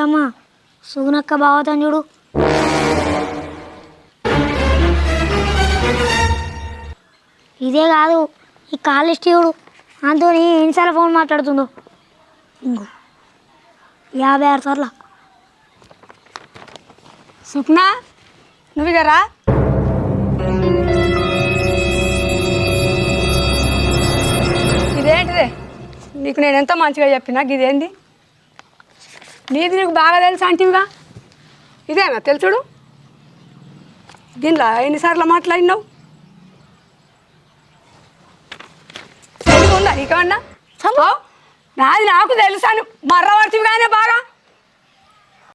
అమ్మ సుగునక్క బావతని చూడు. ఇదే కాదు ఈ కాలిస్ట్ చూడు అంతోని ఎన్నిసార్లు ఫోన్ మాట్లాడుతుందో. ఇంకో 56 సార్లు. స్వప్న నువ్వు గారా? ఇదేంటిదే నీకు నేను ఎంతో మంచిగా చెప్పినా ఇదేంది? నీది నీకు బాగా తెలుసు అంటివిగా, ఇదేనా తెలుసుడు? దీనిలో ఎన్నిసార్లు మాట్లాడినావు? ఉందా నీకేమన్నా? నాది నాకు తెలుసాను మర్రవాడు